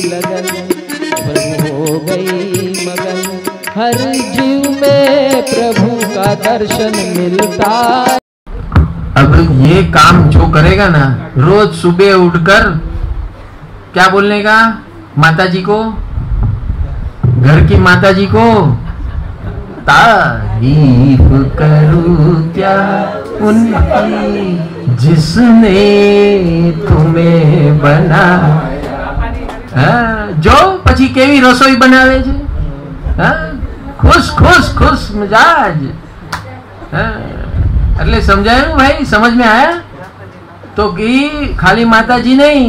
लगन प्रभु हो गई मगन। हर जीव में प्रभु का दर्शन मिलता। अब ये काम जो करेगा ना, रोज सुबह उठकर क्या बोलने का माता जी को, घर की माता जी को, तारीफ करूं क्या उनकी जिसने तुम्हें बना। जो પછી કેવી રસોઈ બનાવે છે, खुश खुश खुश मिजाज। એટલે સમજાયું ભાઈ, समझ में आया? तो कि खाली माता जी नहीं,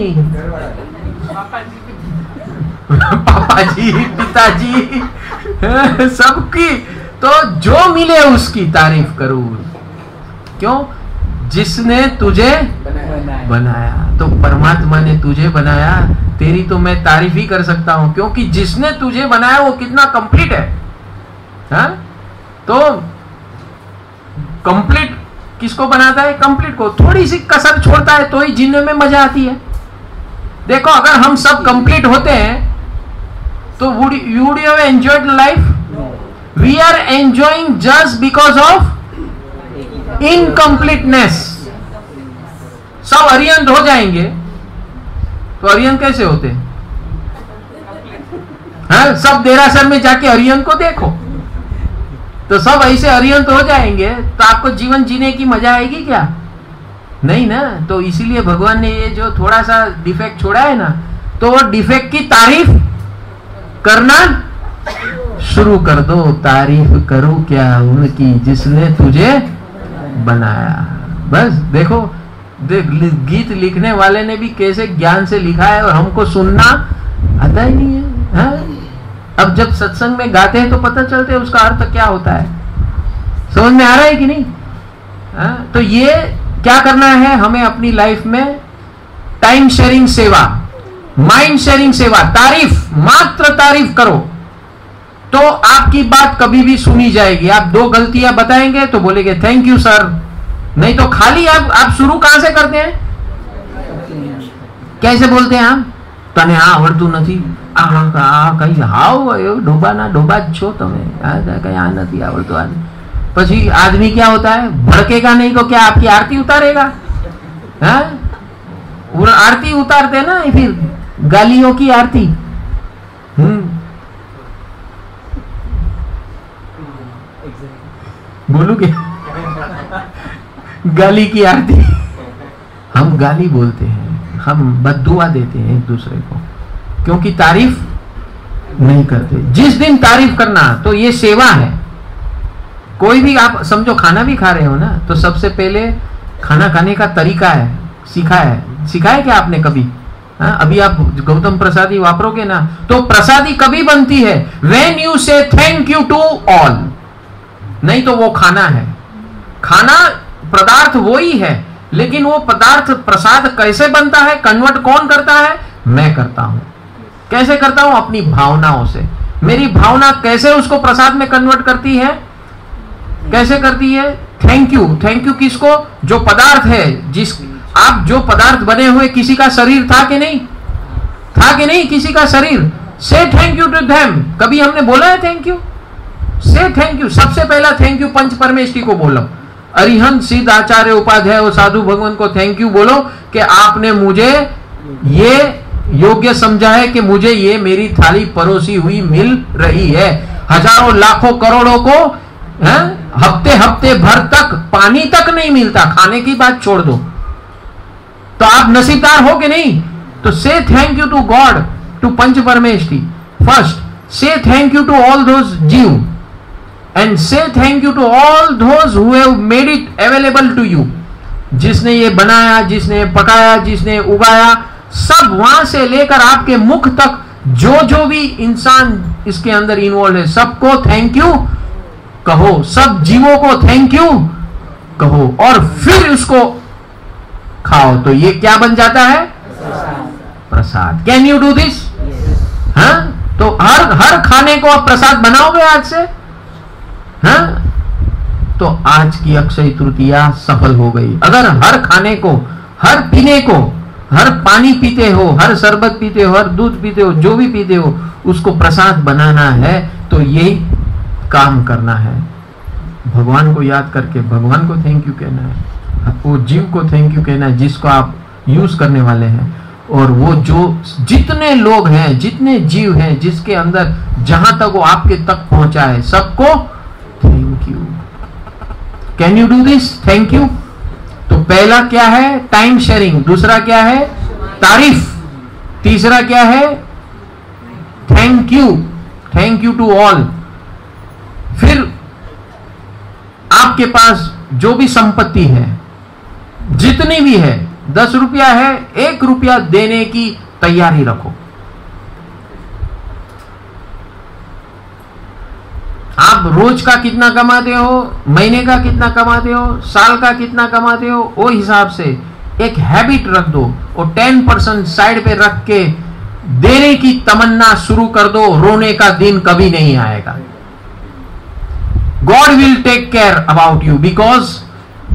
पापा जी, पिताजी, सबकी, तो जो मिले उसकी तारीफ करूं। क्यों? जिसने तुझे बनाया। तो परमात्मा ने तुझे बनाया, तेरी तो मैं तारीफ ही कर सकता हूं, क्योंकि जिसने तुझे बनाया वो कितना कंप्लीट है। हा? तो कंप्लीट किसको बनाता है? कंप्लीट को। थोड़ी सी कसर छोड़ता है तो ही जीने में मजा आती है। देखो, अगर हम सब कंप्लीट होते हैं तो would you have enjoyed life? We are enjoying just because of incompleteness. सब अरिहंत हो जाएंगे तो अरिहंत कैसे होते हैं? हाँ, सब देरासर में जाके अरिहंत को देखो, तो सब ऐसे अरिहंत हो जाएंगे तो आपको जीवन जीने की मजा आएगी क्या? नहीं ना। तो इसीलिए भगवान ने ये जो थोड़ा सा डिफेक्ट छोड़ा है ना, तो वो डिफेक्ट की तारीफ करना शुरू कर दो। तारीफ करूं क्या उनकी जिसने तुझे बनाया। बस देखो, गीत लिखने वाले ने भी कैसे ज्ञान से लिखा है और हमको सुनना आता ही नहीं है। हाँ? अब जब सत्संग में गाते हैं तो पता चलता है उसका अर्थ क्या होता है। समझ में आ रहा है कि नहीं? हाँ? तो ये क्या करना है हमें अपनी लाइफ में? टाइम शेयरिंग सेवा, माइंड शेयरिंग सेवा, तारीफ, मात्र तारीफ करो तो आपकी बात कभी भी सुनी जाएगी। आप दो गलतियां बताएंगे तो बोलेंगे थैंक यू सर, नहीं तो खाली आप शुरू कहां से करते हैं? कैसे बोलते हैं आप? तने आ आवड़तुं नथी, कई हाव डोबाना डोबा છો તમે, कहीं आ नहीं आवड़तुं। आज પછી आदमी क्या होता है? भड़केगा नहीं तो क्या आपकी आरती उतारेगा? हाँ? आरती उतारते ना फिर गालियों की आरती। बोलू क्या? गाली की आरती। हम गाली बोलते हैं, हम बद्दुआ देते हैं एक दूसरे को, क्योंकि तारीफ नहीं करते। जिस दिन तारीफ करना तो ये सेवा है। कोई भी आप समझो, खाना भी खा रहे हो ना, तो सबसे पहले खाना खाने का तरीका है, सीखा है क्या आपने कभी? हाँ? अभी आप गौतम प्रसादी वापरोगे ना, तो प्रसादी कभी बनती है? व्हेन यू से थैंक यू टू ऑल। नहीं तो वो खाना है। खाना पदार्थ वो ही है, लेकिन वो पदार्थ प्रसाद कैसे बनता है, कन्वर्ट कौन करता है? मैं करता हूं। कैसे करता हूं? अपनी भावनाओं से। मेरी भावना कैसे उसको प्रसाद में कन्वर्ट करती है? कैसे करती है? Thank you. थैंक यू किसको? जो पदार्थ है, जिस आप जो पदार्थ बने हुए, किसी का शरीर था कि नहीं? था कि नहीं किसी का शरीर? से थैंक यू टू देम। कभी हमने बोला है थैंक यू? से थैंक यू। सबसे पहला थैंक यू पंच परमेष्ठी को बोलो। अरिहंत सिद्ध आचार्य उपाध्याय और साधु भगवान को थैंक यू बोलो कि आपने मुझे ये योग्य समझा है कि मुझे ये मेरी थाली परोसी हुई मिल रही है। हजारों लाखों करोड़ों को हफ्ते हफ्ते भर तक पानी तक नहीं मिलता, खाने की बात छोड़ दो, तो आप नसीबदार हो कि नहीं? तो say thank you to God, to Panch Parmeshthi first. Say thank you to all those जीव and say thank you to all those who have made it available to you. जिसने ये बनाया, जिसने पकाया, जिसने उगाया, सब वहां से लेकर आपके मुख तक जो जो भी इंसान इसके अंदर इन्वॉल्व है, सबको थैंक यू कहो। सब जीवों को थैंक यू कहो और फिर उसको खाओ, तो ये क्या बन जाता है? प्रसाद। Can you do this? हाँ? तो हर खाने को आप प्रसाद बनाओगे आज से? हाँ? तो आज की अक्षय तृतीया सफल हो गई। अगर हर खाने को, हर पीने को, हर पानी पीते हो, हर शरबत पीते हो, हर दूध पीते हो, जो भी पीते हो उसको प्रसाद बनाना है, तो यही काम करना है। भगवान को याद करके भगवान को थैंक यू कहना है, वो जीव को थैंक यू कहना है जिसको आप यूज करने वाले हैं। और वो जो जितने लोग हैं, जितने जीव हैं, जिसके अंदर जहां तक वो आपके तक पहुंचा है, सबको thank you. Can you do this? Thank you. तो पहला क्या है? Time sharing. दूसरा क्या है? तारीफ। तीसरा क्या है? Thank you. Thank you to all. फिर आपके पास जो भी संपत्ति है, जितनी भी है, 10 रुपया है, 1 रुपया देने की तैयारी रखो। आप रोज का कितना कमाते हो, महीने का कितना कमाते हो, साल का कितना कमाते हो, वो हिसाब से एक हैबिट रख दो और 10% साइड पे रख के देने की तमन्ना शुरू कर दो। रोने का दिन कभी नहीं आएगा। God will take care about you, because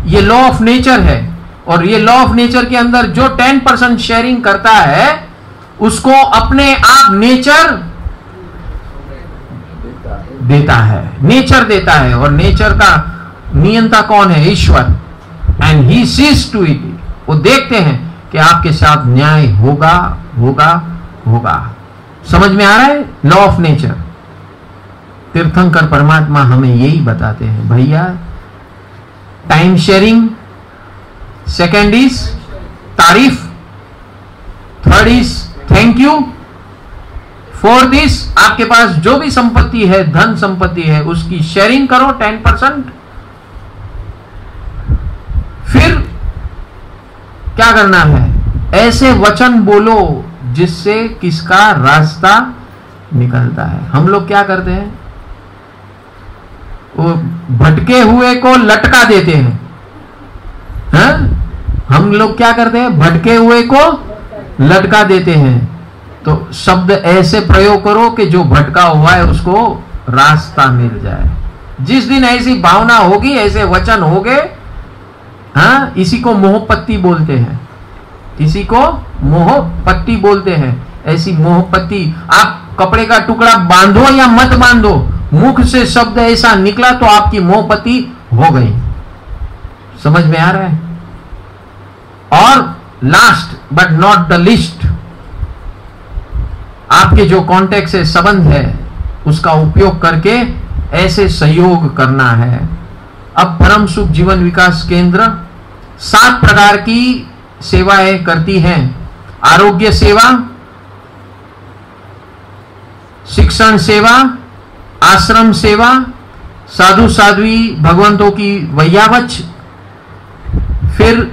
ये लॉ ऑफ नेचर है। और ये लॉ ऑफ नेचर के अंदर जो 10% शेयरिंग करता है उसको अपने आप नेचर देता है, नेचर देता है। और नेचर का नियंता कौन है? ईश्वर। And he sees to it. वो देखते हैं कि आपके साथ न्याय होगा होगा होगा। समझ में आ रहा है? Law of nature. तीर्थंकर परमात्मा हमें यही बताते हैं, भैया टाइम शेयरिंग, सेकेंड इज तारीफ, third is thank you, fourth is आपके पास जो भी संपत्ति है, धन संपत्ति है, उसकी शेयरिंग करो 10%। फिर क्या करना है? ऐसे वचन बोलो जिससे किसका रास्ता निकलता है। हम लोग क्या करते हैं? वो भटके हुए को लटका देते हैं। हम लोग क्या करते हैं? भटके हुए को लटका देते हैं। तो शब्द ऐसे प्रयोग करो कि जो भटका हुआ है उसको रास्ता मिल जाए। जिस दिन ऐसी भावना होगी, ऐसे वचन होंगे, इसी को मोहपत्ती बोलते हैं। इसी को मोहपत्ती बोलते हैं। ऐसी मोहपत्ती, आप कपड़े का टुकड़ा बांधो या मत बांधो, मुख से शब्द ऐसा निकला तो आपकी मोहपत्ती हो गई। समझ में आ रहा है? और last but not the list, आपके जो कॉन्टेक्ट से संबंध है उसका उपयोग करके ऐसे सहयोग करना है। अब परम सुख जीवन विकास केंद्र 7 प्रकार की सेवाएं करती हैं। आरोग्य सेवा, शिक्षण सेवा, आश्रम सेवा, साधु साध्वी भगवंतों की वैयावच, फिर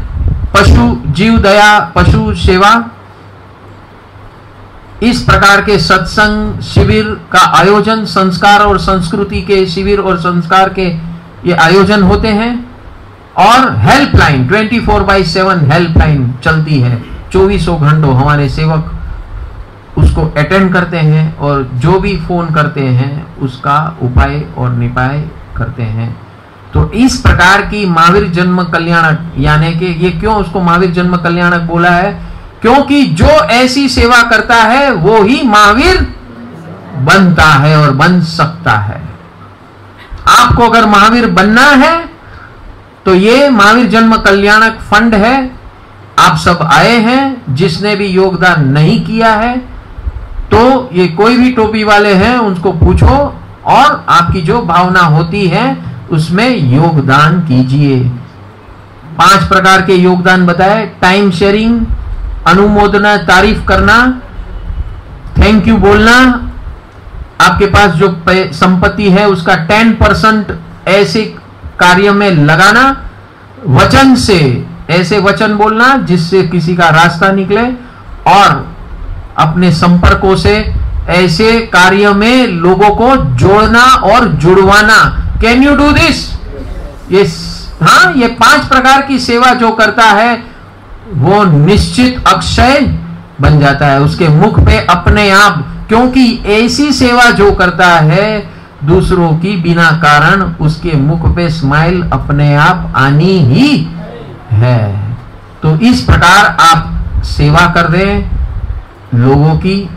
पशु जीव दया पशु सेवा। इस प्रकार के सत्संग शिविर का आयोजन, संस्कार और संस्कृति के शिविर और संस्कार के ये आयोजन होते हैं। और हेल्पलाइन 24/7 हेल्पलाइन चलती है। 24 घंटों हमारे सेवक उसको अटेंड करते हैं और जो भी फोन करते हैं उसका उपाय और निपाय करते हैं। तो इस प्रकार की महावीर जन्म कल्याणक, यानी कि ये क्यों उसको महावीर जन्म कल्याणक बोला है? क्योंकि जो ऐसी सेवा करता है वो ही महावीर बनता है और बन सकता है। आपको अगर महावीर बनना है तो ये महावीर जन्म कल्याणक फंड है। आप सब आए हैं, जिसने भी योगदान नहीं किया है तो ये कोई भी टोपी वाले हैं उनको पूछो और आपकी जो भावना होती है उसमें योगदान कीजिए। 5 प्रकार के योगदान बताए। टाइम शेयरिंग, अनुमोदना, तारीफ करना, थैंक यू बोलना, आपके पास जो संपत्ति है उसका 10% ऐसे कार्य में लगाना, वचन से ऐसे वचन बोलना जिससे किसी का रास्ता निकले, और अपने संपर्कों से ऐसे कार्य में लोगों को जोड़ना और जुड़वाना। Can you do this? Yes. हाँ, ये 5 प्रकार की सेवा जो करता है वो निश्चित अक्षय बन जाता है उसके मुख पे अपने आप, क्योंकि ऐसी सेवा जो करता है दूसरों की बिना कारण उसके मुख पे स्माइल अपने आप आनी ही है। तो इस प्रकार आप सेवा कर रहे हैं लोगों की,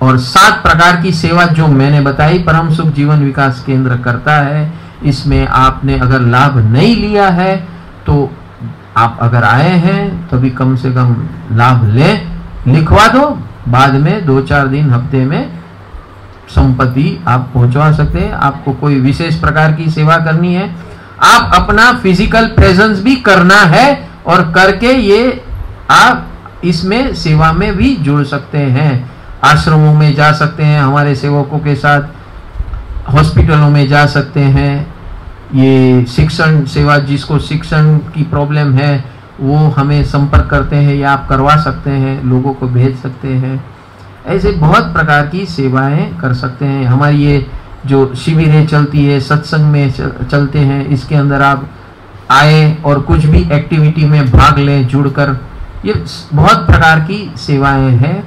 और 7 प्रकार की सेवा जो मैंने बताई परम सुख जीवन विकास केंद्र करता है। इसमें आपने अगर लाभ नहीं लिया है तो आप अगर आए हैं तो भी कम से कम लाभ लें, लिखवा दो, बाद में 2-4 दिन हफ्ते में संपत्ति आप पहुंचवा सकते हैं। आपको कोई विशेष प्रकार की सेवा करनी है, आप अपना फिजिकल प्रेजेंस भी करना है और करके ये आप इसमें सेवा में भी जुड़ सकते हैं। आश्रमों में जा सकते हैं हमारे सेवकों के साथ, हॉस्पिटलों में जा सकते हैं। ये शिक्षण सेवा, जिसको शिक्षण की प्रॉब्लम है वो हमें संपर्क करते हैं या आप करवा सकते हैं, लोगों को भेज सकते हैं। ऐसे बहुत प्रकार की सेवाएं कर सकते हैं। हमारी ये जो शिविरें चलती है, सत्संग में चलते हैं, इसके अंदर आप आए और कुछ भी एक्टिविटी में भाग लें जुड़कर, ये बहुत प्रकार की सेवाएं हैं।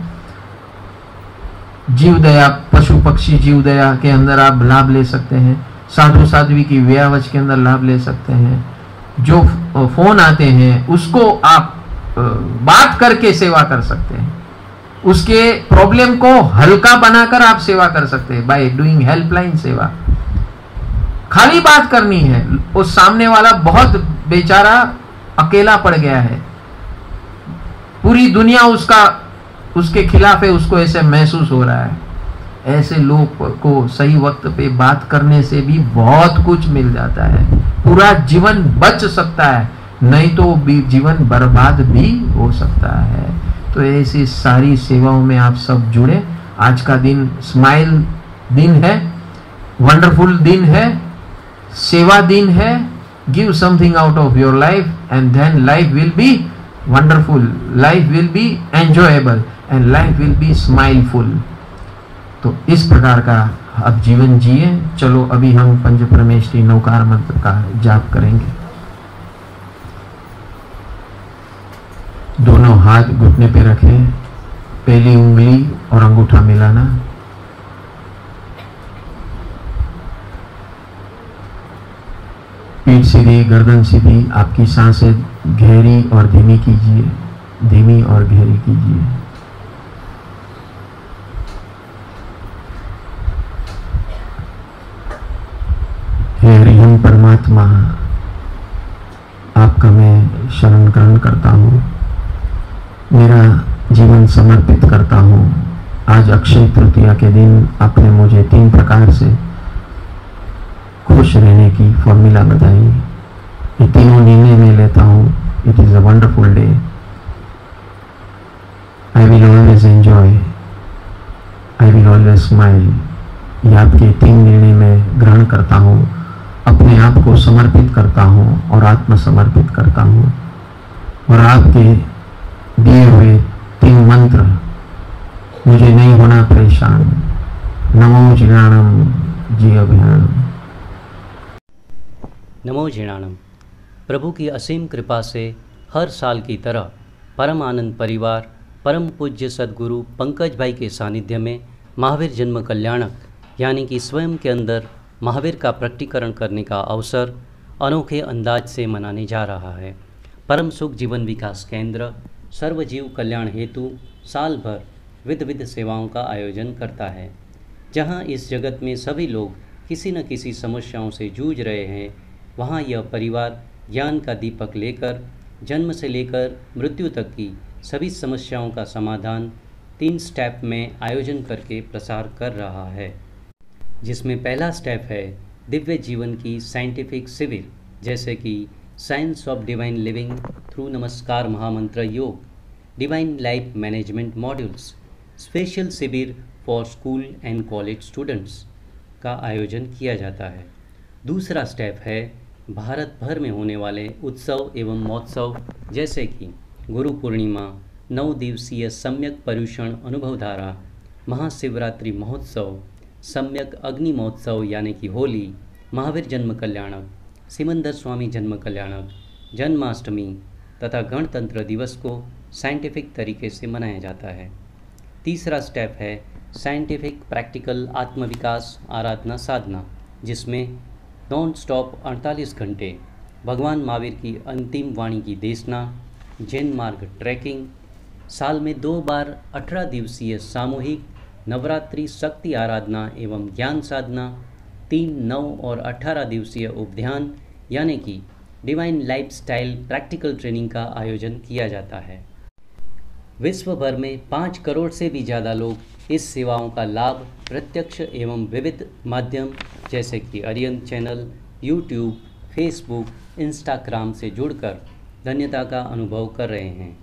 जीव दया, पशु पक्षी जीव दया के अंदर आप लाभ ले सकते हैं। साधु साध्वी की व्यावच के अंदर लाभ ले सकते हैं। जो फोन आते हैं उसको आप बात करके सेवा कर सकते हैं, उसके प्रॉब्लम को हल्का बनाकर आप सेवा कर सकते हैं बाय डूइंग हेल्पलाइन सेवा। खाली बात करनी है, उस सामने वाला बहुत बेचारा अकेला पड़ गया है, पूरी दुनिया उसके खिलाफ है, उसको ऐसे महसूस हो रहा है। ऐसे लोग को सही वक्त पे बात करने से भी बहुत कुछ मिल जाता है, पूरा जीवन बच सकता है, नहीं तो जीवन बर्बाद भी हो सकता है। तो ऐसी सारी सेवाओं में आप सब जुड़े। आज का दिन स्माइल दिन है, वंडरफुल दिन है, सेवा दिन है। Give something out of your life and then life will be wonderful, life will be enjoyable and life will be smileful. तो इस प्रकार का अब जीवन जिए। चलो अभी हम पंच परमेष्ठी नौकार मंत्र का जाप करेंगे। दोनों हाथ घुटने पे रखें, पहली उंगली और अंगूठा मिलाना। पीठ सीधी, गर्दन सीधी, आपकी सांसें गहरी और धीमी कीजिए, धीमी और गहरी कीजिए। हे हरिहम परमात्मा, आपका मैं शरण ग्रहण करता हूँ, मेरा जीवन समर्पित करता हूँ। आज अक्षय तृतीया के दिन आपने मुझे 3 प्रकार से खुश रहने की फॉर्मूला बताई। ये तीनों निर्णय में लेता हूँ। It is a wonderful day. I will always enjoy, I will always smile. ये आपके 3 निर्णय में ग्रहण करता हूँ, अपने आप को समर्पित करता हूँ और आत्मसमर्पित करता हूँ। और आपके दिए हुए 3 मंत्र, मुझे नहीं होना परेशान, नमो झिणाणम जी अभियानम। नमो झिणाणम। प्रभु की असीम कृपा से हर साल की तरह परम आनंद परिवार परम पूज्य सद्गुरु पंकज भाई के सानिध्य में महावीर जन्म कल्याणक यानी कि स्वयं के अंदर महावीर का प्रकटीकरण करने का अवसर अनोखे अंदाज से मनाने जा रहा है। परम सुख जीवन विकास केंद्र सर्वजीव कल्याण हेतु साल भर विविध सेवाओं का आयोजन करता है। जहां इस जगत में सभी लोग किसी न किसी समस्याओं से जूझ रहे हैं, वहां यह परिवार ज्ञान का दीपक लेकर जन्म से लेकर मृत्यु तक की सभी समस्याओं का समाधान 3 स्टेप में आयोजन करके प्रसार कर रहा है। जिसमें पहला स्टेप है दिव्य जीवन की साइंटिफिक शिविर, जैसे कि science of divine living through Namaskar Mahamantra yoga, divine life management modules, special शिविर for school and college students का आयोजन किया जाता है। दूसरा स्टेप है भारत भर में होने वाले उत्सव एवं महोत्सव, जैसे कि गुरु पूर्णिमा, 9 दिवसीय सम्यक पर्युषण अनुभवधारा, महाशिवरात्रि महोत्सव, सम्यक अग्नि महोत्सव यानी कि होली, महावीर जन्म कल्याणक, सिमंदर स्वामी जन्म कल्याणक, जन्माष्टमी तथा गणतंत्र दिवस को साइंटिफिक तरीके से मनाया जाता है। तीसरा स्टेप है साइंटिफिक प्रैक्टिकल आत्मविकास आराधना साधना, जिसमें नॉन स्टॉप 48 घंटे भगवान महावीर की अंतिम वाणी की देशना, जैन मार्ग ट्रैकिंग, साल में 2 बार 18 दिवसीय सामूहिक नवरात्रि शक्ति आराधना एवं ज्ञान साधना, 3, 9 और 18 दिवसीय उपध्यान यानी कि डिवाइन लाइफस्टाइल प्रैक्टिकल ट्रेनिंग का आयोजन किया जाता है। विश्व भर में 5 करोड़ से भी ज़्यादा लोग इस सेवाओं का लाभ प्रत्यक्ष एवं विविध माध्यम जैसे कि Arihant channel, YouTube, Facebook, Instagram से जुड़कर धन्यता का अनुभव कर रहे हैं।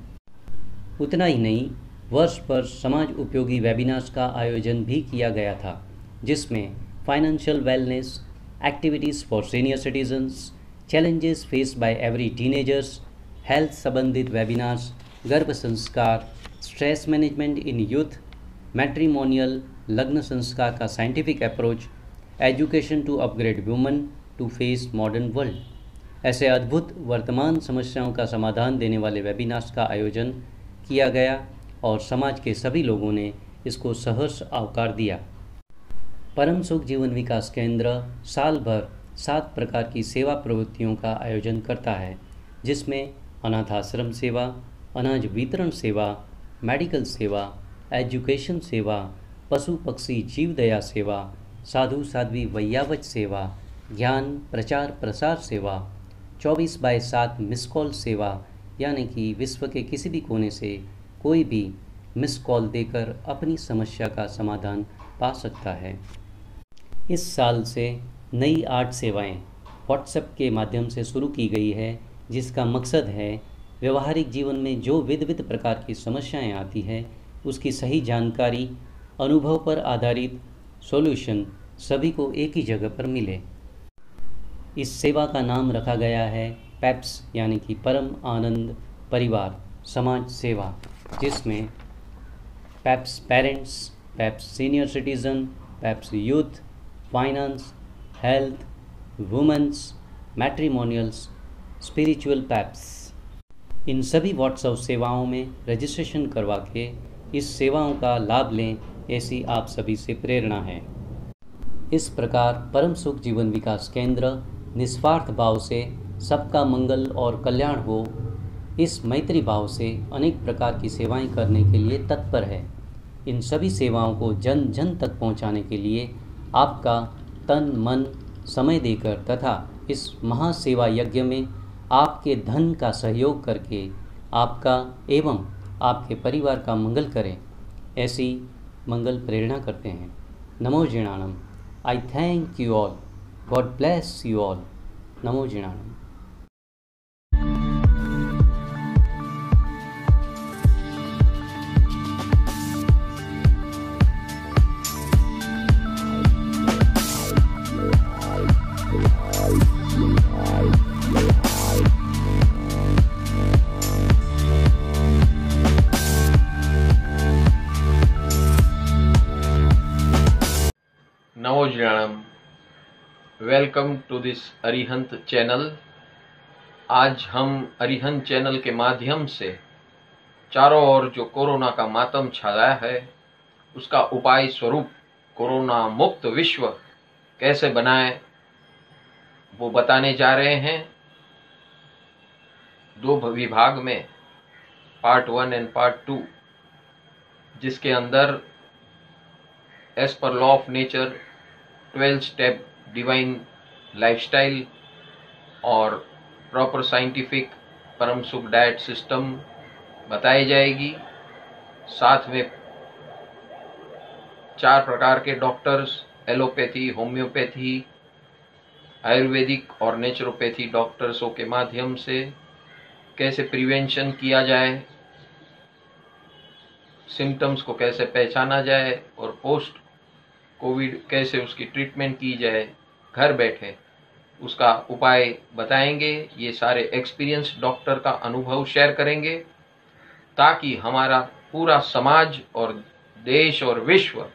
उतना ही नहीं, वर्ष पर समाज उपयोगी वेबिनार्स का आयोजन भी किया गया था, जिसमें financial wellness, activities for senior citizens, challenges faced by every teenagers, health संबंधित वेबिनार्स, गर्भ संस्कार, stress management in youth, matrimonial लग्न संस्कार का scientific approach, education to upgrade woman to face modern world, ऐसे अद्भुत वर्तमान समस्याओं का समाधान देने वाले वेबिनार्स का आयोजन किया गया और समाज के सभी लोगों ने इसको सहर्ष आवकार दिया। परम सुख जीवन विकास केंद्र साल भर 7 प्रकार की सेवा प्रवृत्तियों का आयोजन करता है, जिसमें अनाथ आश्रम सेवा, अनाज वितरण सेवा, मेडिकल सेवा, एजुकेशन सेवा, पशु पक्षी जीव दया सेवा, साधु साध्वी वैयावच सेवा, ज्ञान प्रचार प्रसार सेवा, 24/7 मिस कॉल सेवा यानी कि विश्व के किसी भी कोने से कोई भी मिस कॉल देकर अपनी समस्या का समाधान पा सकता है। इस साल से नई 8 सेवाएं व्हाट्सएप के माध्यम से शुरू की गई है, जिसका मकसद है व्यवहारिक जीवन में जो विविध प्रकार की समस्याएं आती हैं उसकी सही जानकारी, अनुभव पर आधारित सॉल्यूशन सभी को एक ही जगह पर मिले। इस सेवा का नाम रखा गया है पैप्स यानी कि परम आनंद परिवार समाज सेवा, जिसमें PAPS parents, PAPS senior citizen, PAPS youth, finance, health, women's, matrimonials, spiritual PAPS, इन सभी व्हाट्सएप सेवाओं में रजिस्ट्रेशन करवा के इस सेवाओं का लाभ लें, ऐसी आप सभी से प्रेरणा है। इस प्रकार परम सुख जीवन विकास केंद्र निस्वार्थ भाव से सबका मंगल और कल्याण हो, इस मैत्री भाव से अनेक प्रकार की सेवाएं करने के लिए तत्पर है। इन सभी सेवाओं को जन जन तक पहुंचाने के लिए आपका तन मन समय देकर तथा इस महासेवा यज्ञ में आपके धन का सहयोग करके आपका एवं आपके परिवार का मंगल करें, ऐसी मंगल प्रेरणा करते हैं। नमो जिणाणम। I thank you all. God bless you all. नमो जिणाणम। नमो जिणाणम। Welcome to this Arihant channel. आज हम अरिहंत चैनल के माध्यम से चारों ओर जो कोरोना का मातम छाया है उसका उपाय स्वरूप कोरोना मुक्त विश्व कैसे बनाएं वो बताने जा रहे हैं। 2 विभाग में, पार्ट 1 एंड पार्ट 2, जिसके अंदर as per law of nature 12 step divine lifestyle और प्रॉपर साइंटिफिक परम सुख डाइट सिस्टम बताई जाएगी। साथ में 4 प्रकार के डॉक्टर्स, एलोपैथी, होम्योपैथी, आयुर्वेदिक और नेचुरोपैथी डॉक्टर्सों के माध्यम से कैसे प्रिवेंशन किया जाए, सिम्टम्स को कैसे पहचाना जाए और पोस्ट कोविड कैसे उसकी ट्रीटमेंट की जाए घर बैठे, उसका उपाय बताएंगे। ये सारे एक्सपीरियंस डॉक्टर का अनुभव शेयर करेंगे ताकि हमारा पूरा समाज और देश और विश्व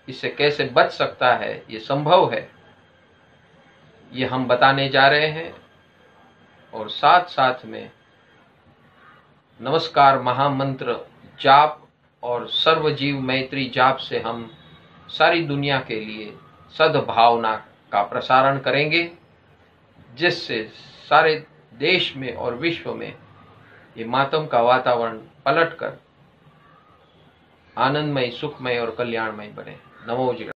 इससे कैसे बच सकता है, ये संभव है, ये हम बताने जा रहे हैं। और साथ साथ में नमस्कार महामंत्र जाप और सर्वजीव मैत्री जाप से हम सारी दुनिया के लिए सद्भावना का प्रसारण करेंगे, जिससे सारे देश में और विश्व में ये मातम का वातावरण पलटकर आनंदमय, सुखमय और कल्याणमय बने। नमो जी।